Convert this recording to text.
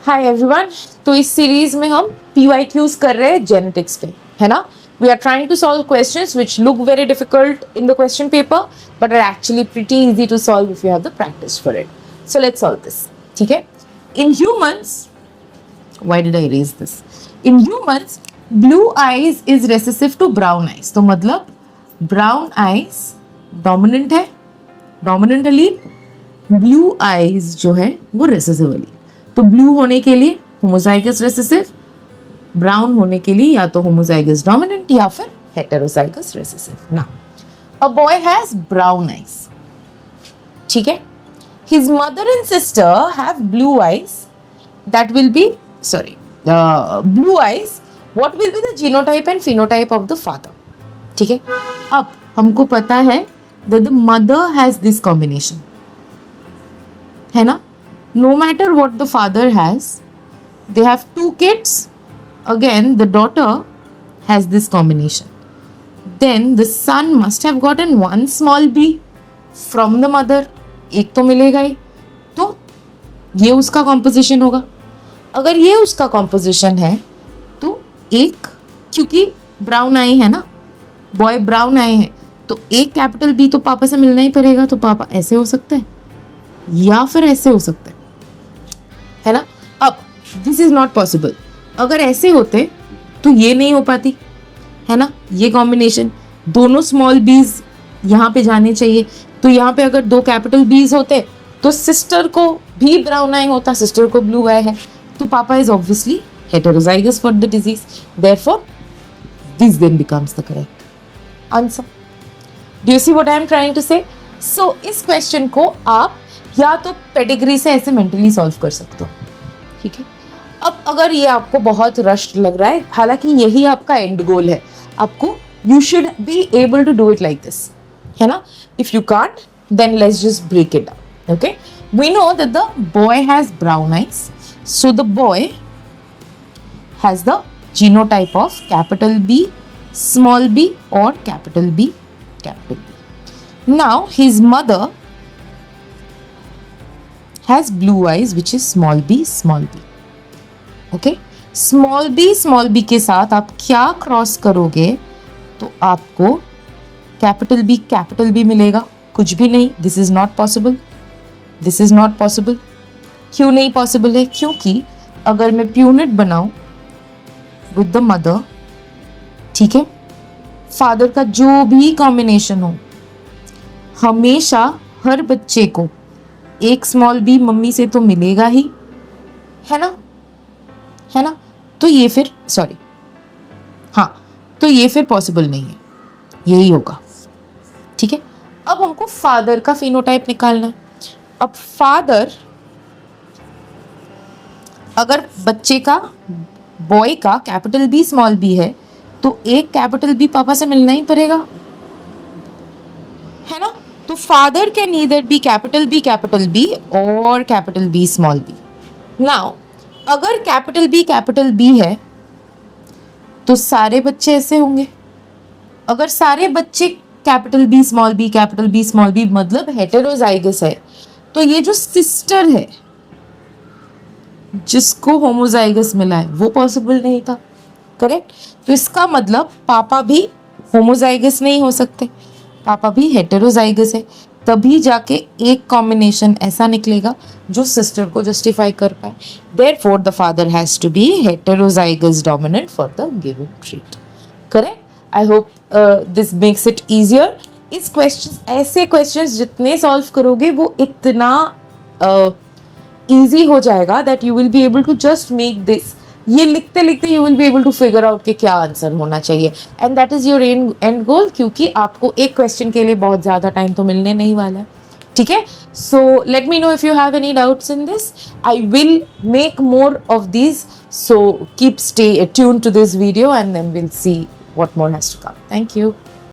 Hi everyone. तो इस series में हम PYQs कर रहे हैं जेनेटिक्स पे, है ना। We are trying to solve questions which look very difficult in the question paper but are actually pretty easy to solve if you have the practice for it. So let's solve this. ठीक है। In humans, why did I raise this? In humans blue eyes is recessive to brown eyes. तो मतलब brown eyes dominant है, dominant allele, blue eyes जो है वो recessive allele. तो blue होने के लिए होमोजाइगस रेसेसिव, ब्राउन होने के लिए या तो होमोजाइगस डोमिनेंट या फिर heterozygous recessive. Now a boy has brown eyes, ठीक है। His mother and sister have blue eyes, that will be blue eyes, what will be the genotype and phenotype of the father. ठीक है। अब हमको पता है that the mother has this combination, है ना। No matter what the father has, they have two kids. Again, the daughter has this combination. Then the son must have gotten one small b from the mother. एक तो मिलेगा ही, तो ये उसका composition होगा। अगर ये उसका कॉम्पोजिशन है तो एक, क्योंकि ब्राउन आई है ना, बॉय ब्राउन आई है, तो एक कैपिटल बी तो पापा से मिलना ही पड़ेगा। तो पापा ऐसे हो सकते हैं या फिर ऐसे हो सकते हैं, है ना। अब दिस इज नॉट पॉसिबल। अगर ऐसे होते तो ये नहीं हो पाती, है ना। ये कॉम्बिनेशन, दोनों स्मॉल बीज यहाँ पे जाने चाहिए। तो यहाँ पे अगर दो कैपिटल बीज होते तो सिस्टर को भी ब्राउन आई होता, सिस्टर को ब्लू आई है, तो papa is obviously heterozygous for the disease. Therefore this then becomes the correct answer. Do you see what I am trying to say? So इस क्वेश्चन को आप या तो पेडिग्री से ऐसे मेंटली सॉल्व कर सकते हो, ठीक है। अब अगर ये आपको बहुत रश्ड लग रहा है, हालांकि यही आपका एंड गोल है, आपको you should be able to do it like this, है ना। If you can't then let's just break it down. Okay, we know that the boy has brown eyes, so the boy has the genotype of capital B, small B और capital B, capital B. Now his mother has blue eyes which is small b, small b. Okay, small b के साथ आप क्या cross करोगे तो आपको capital B मिलेगा। कुछ भी नहीं, this is not possible, this is not possible. क्यों नहीं पॉसिबल है? क्योंकि अगर मैं प्यूनिट बनाऊं विद द मदर, ठीक है, फादर का जो भी कॉम्बिनेशन हो, हमेशा हर बच्चे को एक स्मॉल बी मम्मी से तो मिलेगा ही, है ना, है ना। तो ये फिर तो ये फिर पॉसिबल नहीं है, यही होगा, ठीक है। अब हमको फादर का फिनोटाइप निकालना है। अब फादर, अगर बच्चे का, बॉय का कैपिटल बी स्मॉल बी है तो एक कैपिटल बी पापा से मिलना ही पड़ेगा, है ना। तो father can either be capital B और capital B small B. Now अगर कैपिटल बी है तो सारे बच्चे ऐसे होंगे। अगर सारे बच्चे कैपिटल बी स्मॉल बी मतलब हेटेरोजाइगस है, तो ये जो सिस्टर है जिसको होमोजाइगस मिला है वो पॉसिबल नहीं था, करेक्ट। तो इसका मतलब पापा भी होमोजाइगस नहीं हो सकते, पापा भी हेटेरोजाइगस है, तभी जाके एक कॉम्बिनेशन ऐसा निकलेगा जो सिस्टर को जस्टिफाई कर पाए। Therefore the father has to be heterozygous dominant for the given trait, correct. I hope this makes it easier. इस क्वेश्चन, ऐसे क्वेश्चंस जितने सॉल्व करोगे वो इतना इजी हो जाएगा that you will be able to just make this, ये लिखते लिखते you will be able to figure out कि क्या आंसर होना चाहिए, and that is your end goal. क्योंकि आपको एक क्वेश्चन के लिए बहुत ज़्यादा टाइम तो मिलने नहीं वाला है, ठीक है। So let me know if you have any doubts in this. I will make more of this, so keep stay tune to this video and then will see what more has to come. Thank you.